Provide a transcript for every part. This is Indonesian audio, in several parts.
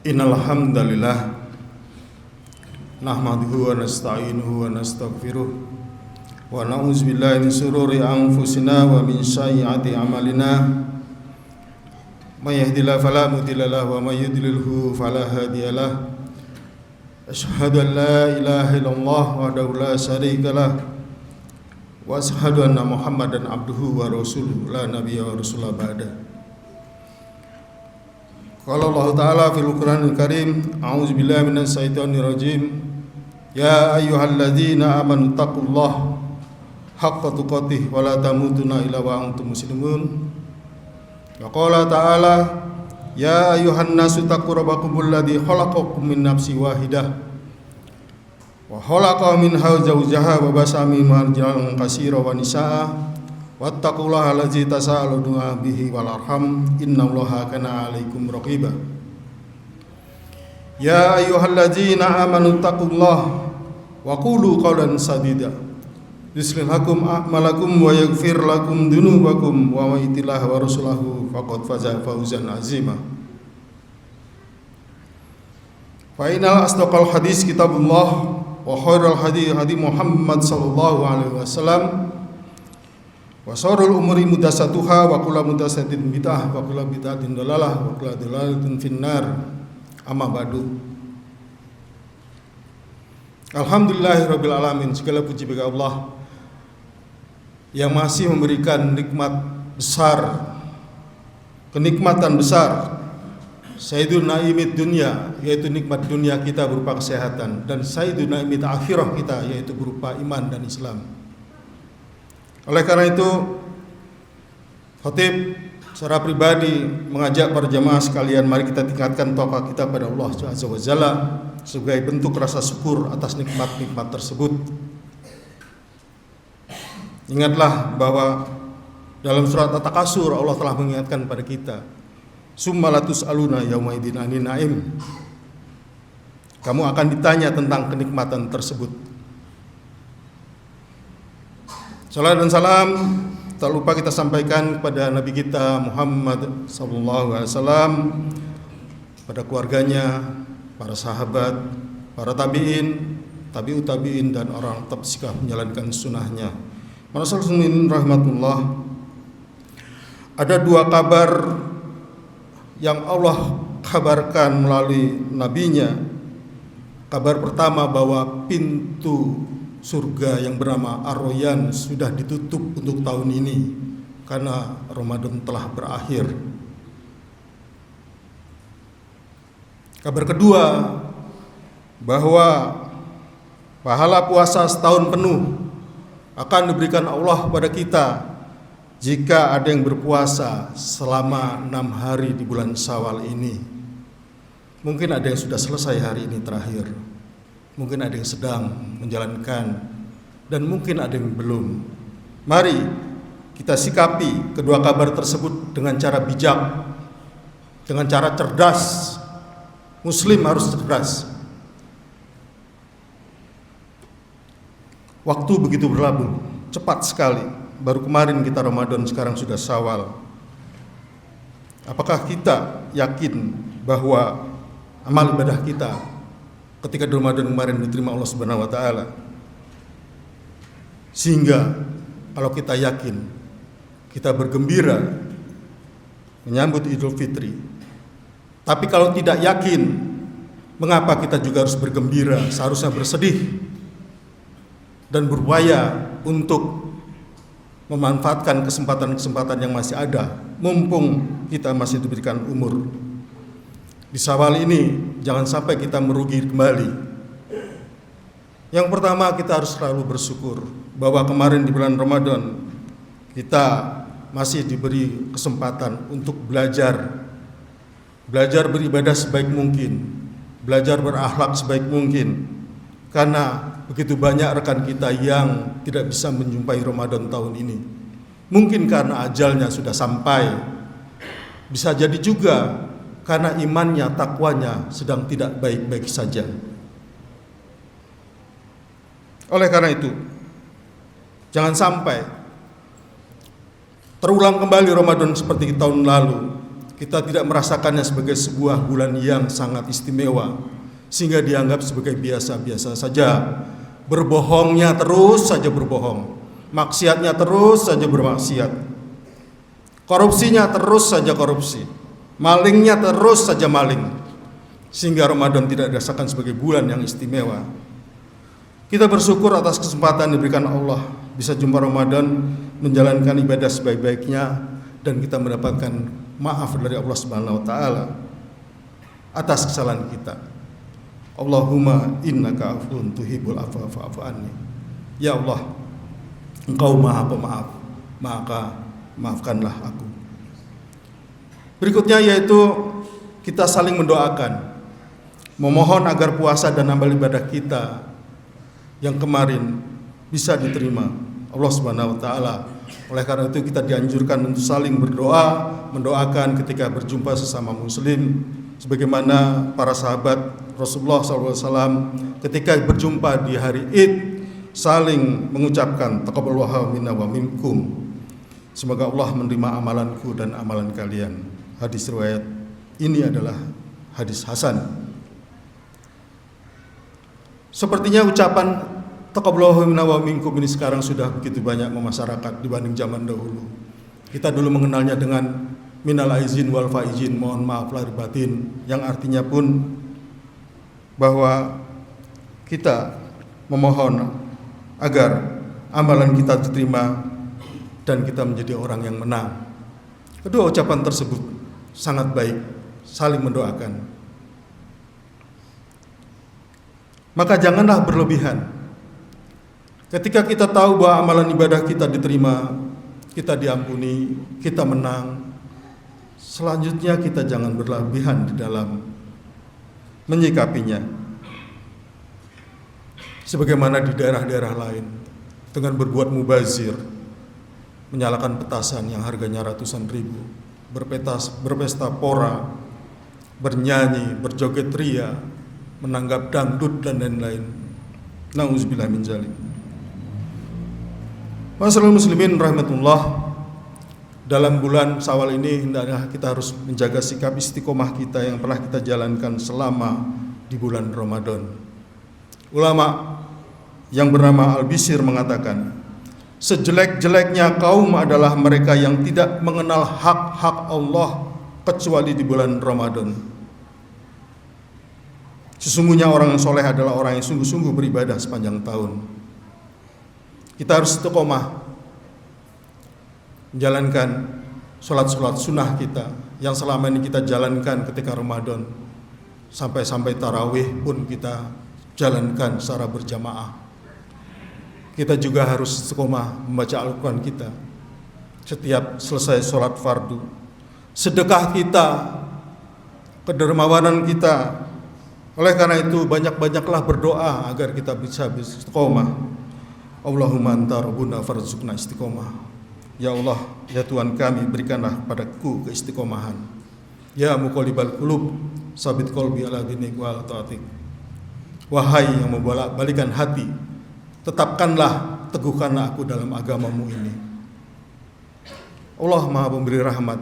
Innal hamdalillah nahmaduhu wa nasta'inuhu wa nastaghfiruh wa na'udzu billahi min shururi anfusina wa min sayyiati a'malina. May yahdihillahu fala mudilla lahu wa may yudlilhu fala hadiyalah. Asyhadu an la ilaha illallah wahdahu la syarika lah wa asyhadu anna Muhammadan abduhu wa rasuluhu la nabiyya wa rasulullah ba'da. Qala Allah Ta'ala fil Qur'anil Karim, a'udzu billahi minasy syaithanir rajim. Ya ayyuhalladzina amanu taqullaha haqqa tuqatih wa la tamutunna illa wa antum muslimun. Wa qala ta'ala, ya ayyuhan nasu taqu rabbakumul ladzi khalaqakum min nafsin wahidah wa khalaqa minha zawjaha wa basa minhuma rijalan katsiran wa nisaa'a wattaqullaha allazi tasaaluna bihi wal arham innallaha kana 'alaikum raqiba. Ya ayyuhalladzina amanu taqullaha wa qulu qawlan sadida yuslih lakum a'malakum wa yaghfir lakum dhunubakum wa may yuti'illah wa rasulahu faqad faza fawzan 'azima. Fa innal asdaqal hadis kitabullah wa khairal hadi hadi Muhammad sallallahu alaihi wasallam wa syarrul umuri muhdatsatuha wa kullu muhdatsatin bid'ah wa kullu bid'atin dhalalah wa kullu dhalalatin finnar. Amma ba'du. Alhamdulillahirabbil alamin, segala puji bagi Allah yang masih memberikan nikmat besar, kenikmatan besar, sayyidul naimid dunya, yaitu nikmat dunia kita berupa kesehatan, dan sayyidul naimid akhirah kita, yaitu berupa iman dan Islam. Oleh karena itu, khatib secara pribadi mengajak para jamaah sekalian, mari kita tingkatkan tauhid kita pada Allah Azza wa Jalla sebagai bentuk rasa syukur atas nikmat-nikmat tersebut. Ingatlah bahwa dalam surat At-Takasur Allah telah mengingatkan pada kita, summa latus'aluna yauma idzin 'anin na'im. Kamu akan ditanya tentang kenikmatan tersebut. Salam dan salam tak lupa kita sampaikan kepada Nabi kita Muhammad sallallahu alaihi wasallam, pada keluarganya, para sahabat, para tabi'in, tabi'ut tabi'in, dan orang tetap sikap menjalankan sunnahnya. Rasulullah rahmatullah. Ada dua kabar yang Allah kabarkan melalui nabinya. Kabar pertama bahwa pintu surga yang bernama Ar-Rayyan sudah ditutup untuk tahun ini karena Ramadan telah berakhir. Kabar kedua bahwa pahala puasa setahun penuh akan diberikan Allah pada kita jika ada yang berpuasa selama 6 hari di bulan Syawal ini. Mungkin ada yang sudah selesai hari ini terakhir, mungkin ada yang sedang menjalankan, dan mungkin ada yang belum. Mari kita sikapi kedua kabar tersebut dengan cara bijak, dengan cara cerdas. Muslim harus cerdas. Waktu begitu berlalu cepat sekali. Baru kemarin kita Ramadan, sekarang sudah Syawal. Apakah kita yakin bahwa amal ibadah kita ketika di Ramadan kemarin diterima Allah Subhanahu wa taala? Sehingga kalau kita yakin, kita bergembira menyambut Idul Fitri. Tapi kalau tidak yakin, mengapa kita juga harus bergembira? Seharusnya bersedih dan berupaya untuk memanfaatkan kesempatan-kesempatan yang masih ada, mumpung kita masih diberikan umur. Di Syawal ini jangan sampai kita merugi kembali. Yang pertama, kita harus selalu bersyukur bahwa kemarin di bulan Ramadan kita masih diberi kesempatan untuk belajar beribadah sebaik mungkin, belajar berakhlak sebaik mungkin, karena begitu banyak rekan kita yang tidak bisa menjumpai Ramadan tahun ini. Mungkin karena ajalnya sudah sampai, bisa jadi juga karena imannya, takwanya sedang tidak baik-baik saja. Oleh karena itu, jangan sampai terulang kembali Ramadan seperti tahun lalu. Kita tidak merasakannya sebagai sebuah bulan yang sangat istimewa, sehingga dianggap sebagai biasa-biasa saja. Berbohongnya terus saja berbohong, maksiatnya terus saja bermaksiat, korupsinya terus saja korupsi, malingnya terus saja maling, sehingga Ramadan tidak dirasakan sebagai bulan yang istimewa. Kita bersyukur atas kesempatan diberikan Allah bisa jumpa Ramadan, menjalankan ibadah sebaik-baiknya, dan kita mendapatkan maaf dari Allah Subhanahu wa taala atas kesalahan kita. Allahumma innaka afuwun tuhibbul afwa fa'fu anni. Ya Allah, Engkau Maha Pemaaf, maka maafkanlah aku. Berikutnya yaitu kita saling mendoakan, memohon agar puasa dan amal ibadah kita yang kemarin bisa diterima Allah Subhanahu wa taala. Oleh karena itu kita dianjurkan untuk saling berdoa, mendoakan ketika berjumpa sesama muslim, sebagaimana para sahabat Rasulullah SAW ketika berjumpa di hari Id saling mengucapkan taqabbalallahu minna wa minkum. Semoga Allah menerima amalanku dan amalan kalian. Hadis riwayat ini adalah hadis hasan. Sepertinya ucapan taqabbalallahu minna wa minkum ini sekarang sudah begitu banyak memasyarakat dibanding zaman dahulu. Kita dulu mengenalnya dengan minal aizin wal faizin, mohon maaf lahir batin, yang artinya pun bahwa kita memohon agar amalan kita diterima dan kita menjadi orang yang menang. Kedua ucapan tersebut sangat baik, saling mendoakan. Maka janganlah berlebihan. Ketika kita tahu bahwa amalan ibadah kita diterima, kita diampuni, kita menang, selanjutnya kita jangan berlebihan di dalam menyikapinya. Sebagaimana di daerah-daerah lain dengan berbuat mubazir, menyalakan petasan yang harganya ratusan ribu, berpesta pora, bernyanyi, berjoget ria, menanggap dangdut dan lain-lain. Nauzubillah min dzalik. Masyaallah muslimin rahmatullah, dalam bulan Syawal ini hendaknya kita harus menjaga sikap istiqomah kita yang pernah kita jalankan selama di bulan Ramadan. Ulama yang bernama Al-Bisir mengatakan, sejelek-jeleknya kaum adalah mereka yang tidak mengenal hak-hak Allah kecuali di bulan Ramadan. Sesungguhnya orang yang soleh adalah orang yang sungguh-sungguh beribadah sepanjang tahun. Kita harus istiqomah menjalankan sholat-sholat sunnah kita yang selama ini kita jalankan ketika Ramadan, sampai tarawih pun kita jalankan secara berjamaah. Kita juga harus istiqomah membaca Al-Quran kita setiap selesai sholat fardu. Sedekah kita, kedermawanan kita. Oleh karena itu banyak-banyaklah berdoa agar kita bisa istiqomah. Allahumma anta rabbuna farzuqna istiqomah. Ya Allah, ya Tuhan kami, berikanlah padaku keistiqomahan. Ya muqallibal qulub, sabit qalbi ala dinik wa ta'atik. Wahai yang membolak-balikan hati, tetapkanlah, teguhkanlah aku dalam agamamu ini. Allah Maha Pemberi rahmat.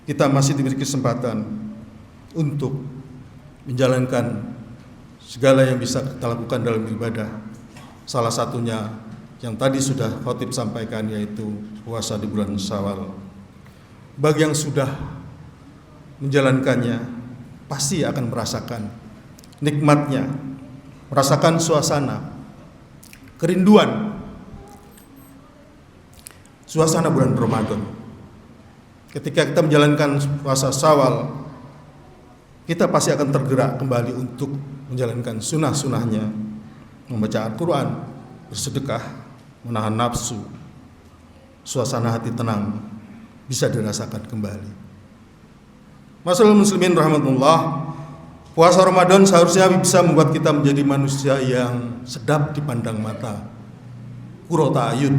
Kita masih diberi kesempatan untuk menjalankan segala yang bisa kita lakukan dalam ibadah. Salah satunya yang tadi sudah khotib sampaikan, yaitu puasa di bulan Syawal. Bagi yang sudah menjalankannya pasti akan merasakan nikmatnya, merasakan suasana kerinduan, suasana bulan Ramadan. Ketika kita menjalankan puasa Syawal, kita pasti akan tergerak kembali untuk menjalankan sunnah-sunnahnya, membaca Al-Quran, bersedekah, menahan nafsu. Suasana hati tenang bisa dirasakan kembali. Masyaallah muslimin rahmatullah, puasa Ramadan seharusnya bisa membuat kita menjadi manusia yang sedap dipandang mata, qurrata ayun.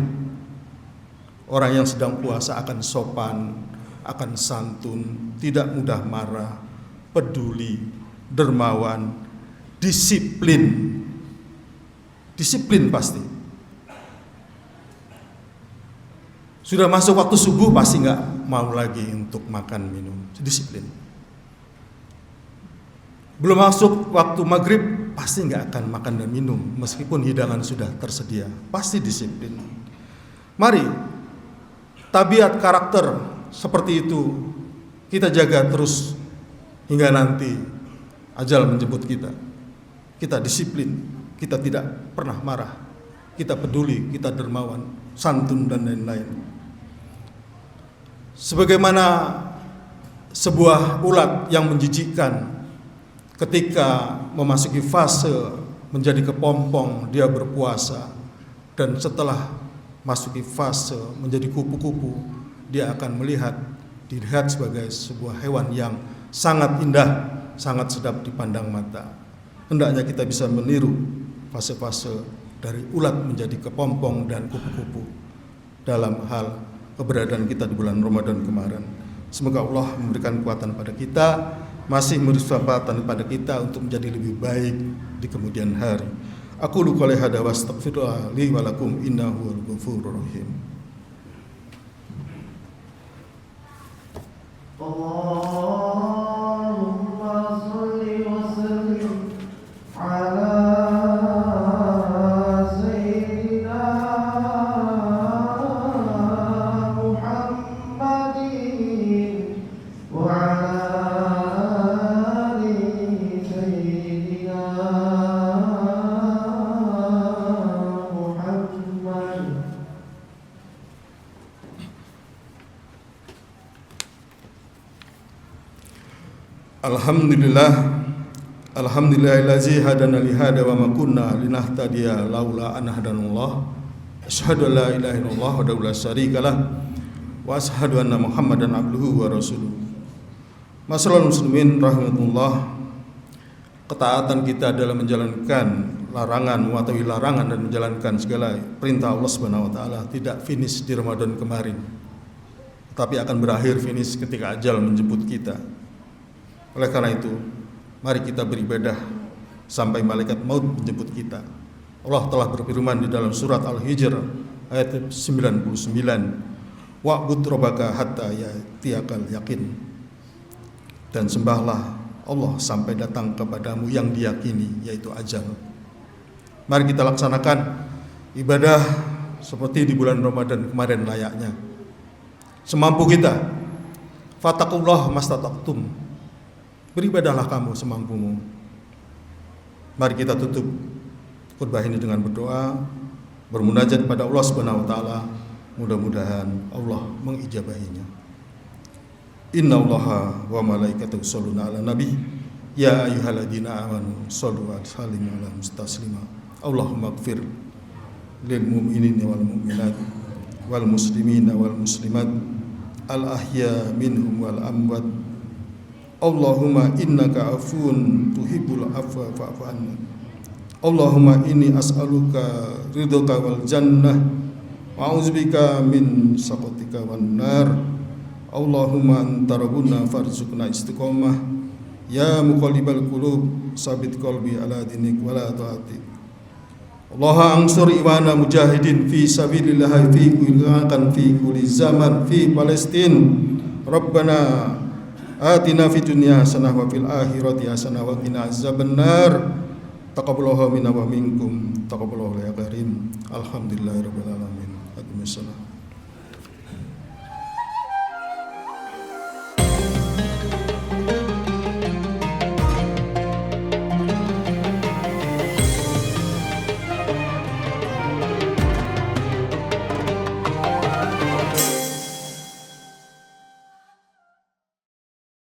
Orang yang sedang puasa akan sopan, akan santun, tidak mudah marah, peduli, dermawan, disiplin. Disiplin pasti. Sudah masuk waktu subuh pasti nggak mau lagi untuk makan minum. Disiplin. Belum masuk waktu maghrib, pasti nggak akan makan dan minum meskipun hidangan sudah tersedia. Pasti disiplin. Mari, tabiat karakter seperti itu kita jaga terus hingga nanti ajal menjemput kita. Kita disiplin, kita tidak pernah marah, kita peduli, kita dermawan, santun dan lain-lain. Sebagaimana sebuah ulat yang menjijikkan ketika memasuki fase menjadi kepompong dia berpuasa, dan setelah masuki fase menjadi kupu-kupu dia akan dilihat sebagai sebuah hewan yang sangat indah, sangat sedap dipandang mata. Hendaknya kita bisa meniru fase-fase dari ulat menjadi kepompong dan kupu-kupu dalam hal keberadaan kita di bulan Ramadan kemarin. Semoga Allah memberikan kekuatan pada kita, masih memberi kesempatan pada kita untuk menjadi lebih baik di kemudian hari. Aku qouli hadza wa astaghfirullah li wa lakum innahu huwal ghafurur rahim. Allahumma shalli wa sallim ala sayyidina Muhammadin wa ala ali sayyidina Muhammad. Alhamdulillahillazi hadana li hada wa ma kunna linahtadiya laula an hadanallah. Asyhadu an la ilaha illallah wa la syarikalah wa asyhadu anna Muhammadan abduhu wa rasuluh. Masyaallah muslimin rahimakumullah. Ketaatan kita dalam menjalankan larangan, mematuhi larangan dan menjalankan segala perintah Allah Subhanahu wa taala tidak finish di Ramadan kemarin, tapi akan berakhir finish ketika ajal menjemput kita. Oleh karena itu, mari kita beribadah sampai malaikat maut menjemput kita. Allah telah berfirman di dalam surat Al-Hijr ayat 99, wa'bud rabbaka hatta ya'tiyakal yaqin. Dan sembahlah Allah sampai datang kepadamu yang diyakini, yaitu ajal. Mari kita laksanakan ibadah seperti di bulan Ramadan kemarin layaknya, semampu kita. Fattaqullaha mastata'tum. Beribadahlah kamu semampumu. Mari kita tutup khutbah ini dengan berdoa, bermunajat pada Allah Subhanahu wa taala. Mudah-mudahan Allah mengijabahinya. Innallaha wa malaikatahu yusholluna 'alan nabi ya ayyuhalladzina amanu shollu 'alaihi wa sallimu taslima. Allahumma ighfir lil mu'minina wal mu'minat wal muslimina wal muslimat al ahya minhum wal amwat. Allahumma innaka afuwun tuhibbul afwa fa'fu anna. Allahumma inni as'aluka ridhaka wal jannah wa a'udzubika min sakhatika wan nar. Allahumma anta rabbuna farzuqna istiqomah. Ya muqallibal qulub sabit qalbi ala dinik wa la ta'atik. Allah ansur iwana mujahidin fi sabilillah fi kulli zaman fi Palestin. Rabbana atina fid dunya hasanah wa fil akhirati hasanah wa qina azabannar. Taqabbalallahu minna wa minkum. Taqabbalallahu ya karim. Alhamdulillahirabbil alamin. Aqimissalam.